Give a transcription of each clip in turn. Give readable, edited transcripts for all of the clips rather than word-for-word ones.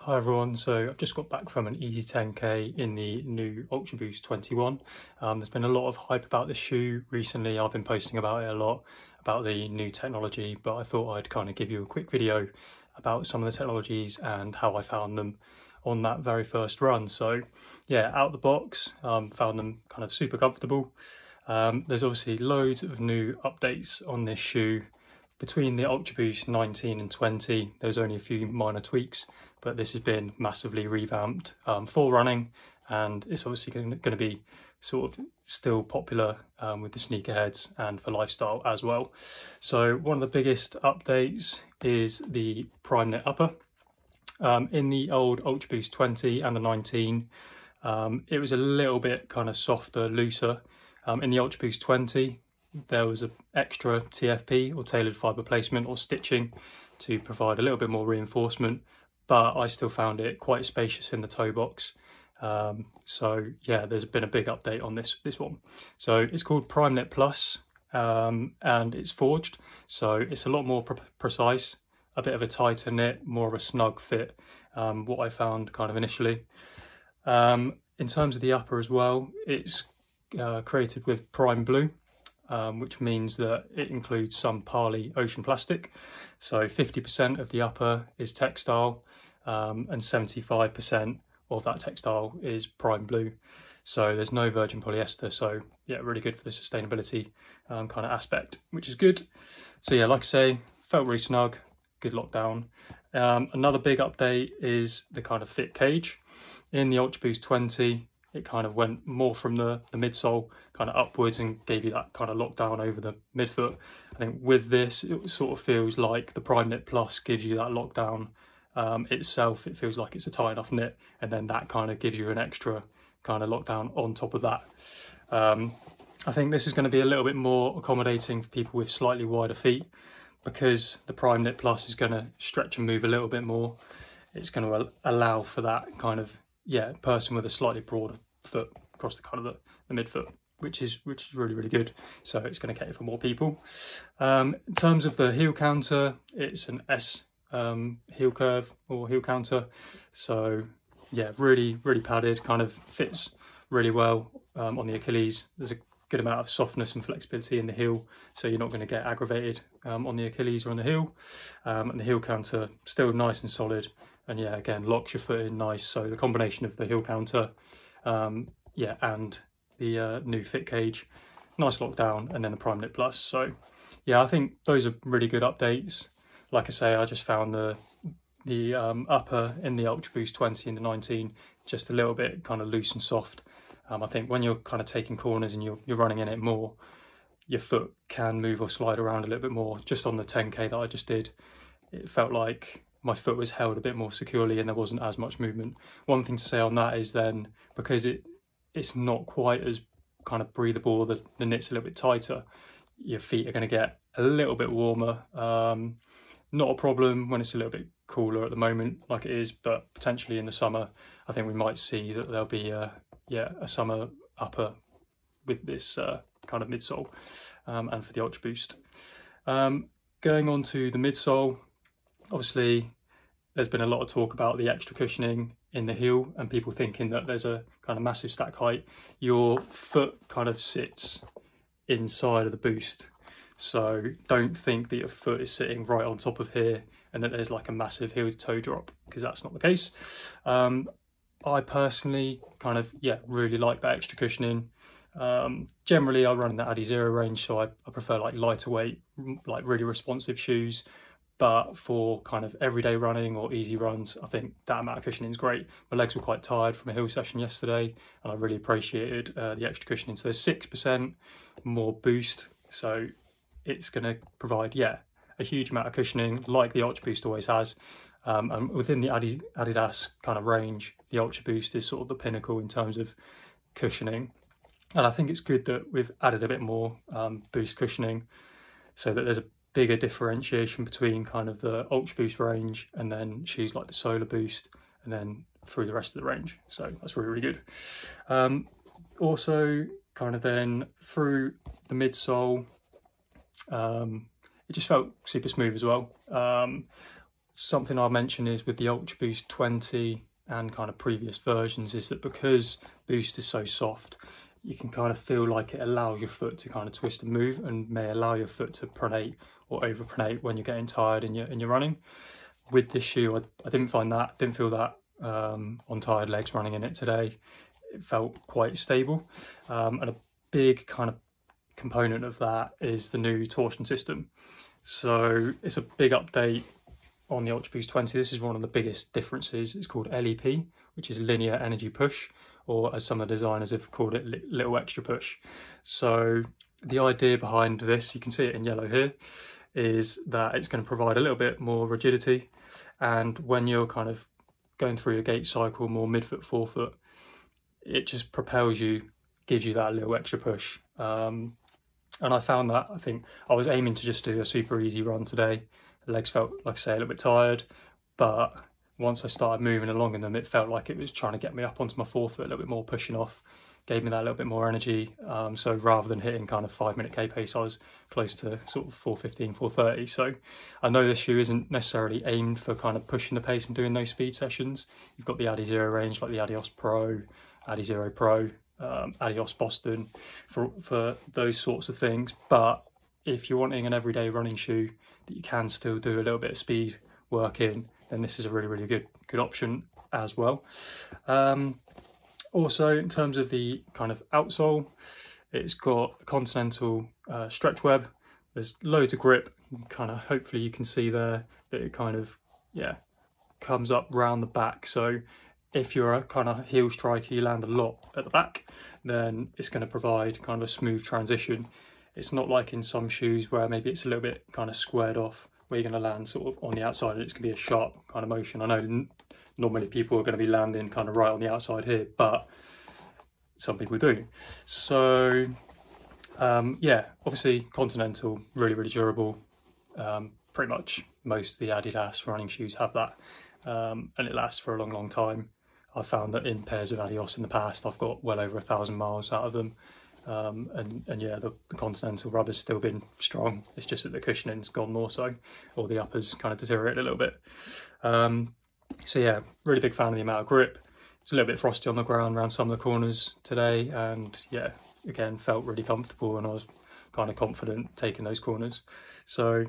Hi everyone, so I've just got back from an easy 10k in the new Ultra Boost 21. There's been a lot of hype about this shoe recently. I've been posting about it a lot, about the new technology, but I thought I'd kind of give you a quick video about some of the technologies and how I found them on that very first run. So yeah, out the box, found them kind of super comfortable. There's obviously loads of new updates on this shoe. Between the Ultra Boost 19 and 20, there was only a few minor tweaks, but this has been massively revamped for running, and it's obviously going to be sort of still popular with the sneakerheads and for lifestyle as well. So one of the biggest updates is the Prime Knit upper. In the old Ultra Boost 20 and the 19, it was a little bit kind of softer, looser. In the Ultra Boost 20, there was an extra TFP or tailored fibre placement or stitching to provide a little bit more reinforcement, but I still found it quite spacious in the toe box. So yeah, there's been a big update on this one. So it's called Prime Knit Plus, and it's forged, so it's a lot more precise, a bit of a tighter knit, more of a snug fit, what I found kind of initially. In terms of the upper as well, it's created with Prime Blue, which means that it includes some Parley ocean plastic. So 50% of the upper is textile, and 75% of that textile is Prime Blue. So there's no virgin polyester. So yeah, really good for the sustainability kind of aspect, which is good. So yeah, like I say, felt really snug, good lockdown. Another big update is the kind of fit cage. In the Ultra Boost 20, it kind of went more from the midsole kind of upwards and gave you that kind of lockdown over the midfoot. I think with this, it sort of feels like the Prime Knit Plus gives you that lockdown itself. It feels like it's a tight enough knit, and then that kind of gives you an extra kind of lockdown on top of that. I think this is going to be a little bit more accommodating for people with slightly wider feet, because the Prime Knit Plus is going to stretch and move a little bit more. It's going to allow for that kind of person with a slightly broader foot across the kind of the midfoot, which is really good. So it's going to cater for more people. In terms of the heel counter, it's an S heel curve or heel counter. So yeah, really padded, kind of fits really well on the Achilles. There's a good amount of softness and flexibility in the heel, so you're not going to get aggravated on the Achilles or on the heel. And the heel counter still nice and solid, and yeah, again, locks your foot in nice. So the combination of the heel counter and the new fit cage, nice lockdown, and then the Prime Knit Plus. So yeah, I think those are really good updates. Like I say, I just found the upper in the Ultra Boost 20 and the 19 just a little bit kind of loose and soft. I think when you're kind of taking corners and you're running in it more, your foot can move or slide around a little bit more. Just on the 10k that I just did, it felt like my foot was held a bit more securely and there wasn't as much movement. One thing to say on that is then, because it's not quite as kind of breathable, the knit's a little bit tighter, your feet are going to get a little bit warmer. Not a problem when it's a little bit cooler at the moment like it is, but potentially in the summer I think we might see that there'll be a summer upper with this kind of midsole, and for the Ultra Boost. Going on to the midsole, obviously there's been a lot of talk about the extra cushioning in the heel and people thinking that there's a kind of massive stack height. Your foot kind of sits inside of the Boost, so don't think that your foot is sitting right on top of here and that there's like a massive heel to toe drop, because that's not the case. I personally kind of really like that extra cushioning. Generally I run in the Adi Zero range, so I prefer like lighter weight, like really responsive shoes. But for kind of everyday running or easy runs, I think that amount of cushioning is great. My legs were quite tired from a hill session yesterday, and I really appreciated the extra cushioning. So there's 6% more boost, so it's going to provide a huge amount of cushioning like the Ultra Boost always has. And within the Adidas kind of range, the Ultra Boost is sort of the pinnacle in terms of cushioning. And I think it's good that we've added a bit more boost cushioning, so that there's a bigger differentiation between kind of the Ultra Boost range and then shoes like the Solar Boost, and then through the rest of the range. So that's really good. Also kind of then through the midsole, it just felt super smooth as well. something I'll mention is with the Ultra Boost 20 and kind of previous versions is that because Boost is so soft, you can kind of feel like it allows your foot to kind of twist and move, and may allow your foot to pronate or overpronate when you're getting tired and you're running. With this shoe, I didn't feel that on tired legs running in it today. It felt quite stable, and a big kind of component of that is the new torsion system. So it's a big update on the Ultra Boost 20. This is one of the biggest differences. It's called LEP, which is linear energy push, or as some of the designers have called it, little extra push. So the idea behind this, you can see it in yellow here, is that it's going to provide a little bit more rigidity, and when you're kind of going through your gait cycle, more midfoot, forefoot, it just propels you, gives you that little extra push. And I found that, I think I was aiming to just do a super easy run today. The legs felt, like I say, a little bit tired, but once I started moving along in them, it felt like it was trying to get me up onto my forefoot a little bit more, pushing off, gave me that little bit more energy. So rather than hitting kind of 5-minute K pace, I was close to sort of 4:15, 4:30. So I know this shoe isn't necessarily aimed for kind of pushing the pace and doing those speed sessions. You've got the Adizero range, like the Adios Pro, Adizero Pro, Adios Boston, for those sorts of things. But if you're wanting an everyday running shoe that you can still do a little bit of speed work in, then this is a really good option as well. Also, in terms of the kind of outsole, it's got a continental stretch web. There's loads of grip. Kind of, hopefully you can see there that it kind of, yeah, comes up round the back. So if you're a kind of heel striker, you land a lot at the back, then it's going to provide kind of a smooth transition. It's not like in some shoes where maybe it's a little bit kind of squared off, where you're going to land sort of on the outside and it's going to be a sharp kind of motion. I know normally people are going to be landing kind of right on the outside here, but some people do. So yeah, obviously Continental, really durable. Pretty much most of the Adidas running shoes have that, and it lasts for a long time. I've found that in pairs of Adios in the past, I've got well over 1,000 miles out of them. And yeah, the Continental rubber's still been strong. It's just that the cushioning's gone more so, or the uppers kind of deteriorated a little bit. So yeah, really big fan of the amount of grip. It's a little bit frosty on the ground around some of the corners today, and yeah, again, felt really comfortable, and I was kind of confident taking those corners. So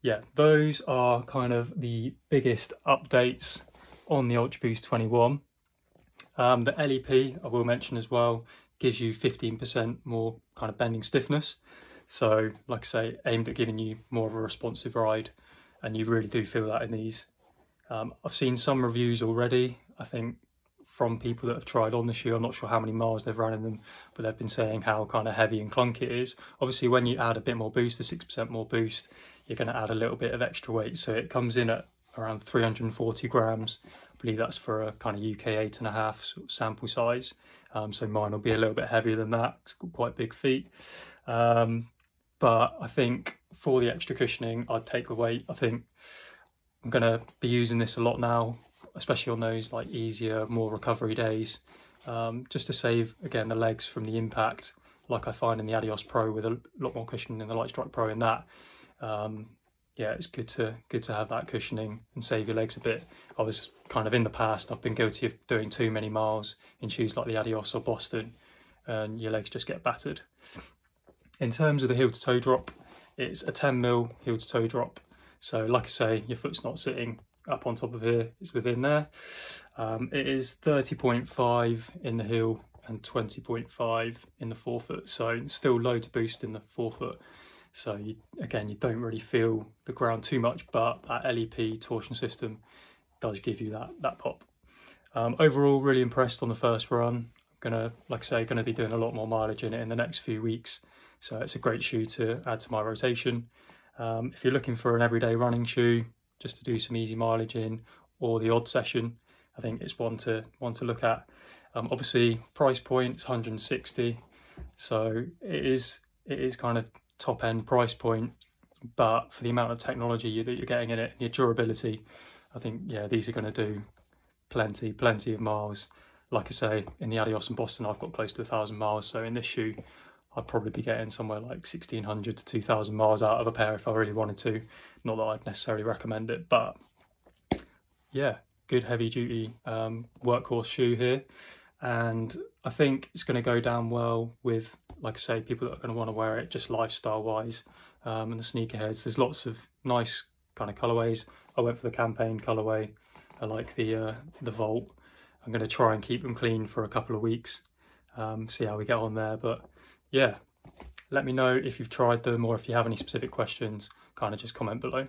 yeah, those are kind of the biggest updates on the Ultra Boost 21. The LEP, I will mention as well, gives you 15% more kind of bending stiffness. So like I say, aimed at giving you more of a responsive ride, and you really do feel that in these. I've seen some reviews already, I think, from people that have tried on the shoe. I'm not sure how many miles they've run in them, but they've been saying how kind of heavy and clunky it is. Obviously, when you add a bit more boost, the 6% more boost, you're going to add a little bit of extra weight. So it comes in at around 340 grams. I believe that's for a kind of UK 8.5 sort of sample size. So mine will be a little bit heavier than that. It's got quite big feet. But I think for the extra cushioning, I'd take the weight. I think I'm going to be using this a lot now, especially on those like easier, more recovery days, just to save, again, the legs from the impact, like I find in the Adios Pro with a lot more cushioning than the Lightstrike Pro in that. Yeah, it's good to have that cushioning and save your legs a bit. I was kind of, in the past, I've been guilty of doing too many miles in shoes like the Adios or Boston, and your legs just get battered. In terms of the heel to toe drop, it's a 10mm heel to toe drop. So like I say, your foot's not sitting up on top of here, it's within there. It is 30.5 in the heel and 20.5 in the forefoot. So still loads of boost in the forefoot. So you don't really feel the ground too much, but that LEP torsion system does give you that pop. Overall, really impressed on the first run. Gonna be doing a lot more mileage in it in the next few weeks. So it's a great shoe to add to my rotation. If you're looking for an everyday running shoe, just to do some easy mileage in, or the odd session, I think it's one to look at. Obviously, price point is 160, so it is kind of top end price point, but for the amount of technology that you're getting in it, your durability, I think, yeah, these are going to do plenty of miles. Like I say, in the Adios and Boston, I've got close to 1,000 miles, so in this shoe, I'd probably be getting somewhere like 1,600 to 2,000 miles out of a pair if I really wanted to. Not that I'd necessarily recommend it, but yeah, good heavy duty workhorse shoe here. And I think it's going to go down well with, like I say, people that are going to want to wear it just lifestyle wise. And the sneakerheads, there's lots of nice kind of colorways. I went for the campaign colorway. I like the Volt. I'm going to try and keep them clean for a couple of weeks, see how we get on there. But yeah, let me know if you've tried them or if you have any specific questions, kind of just comment below.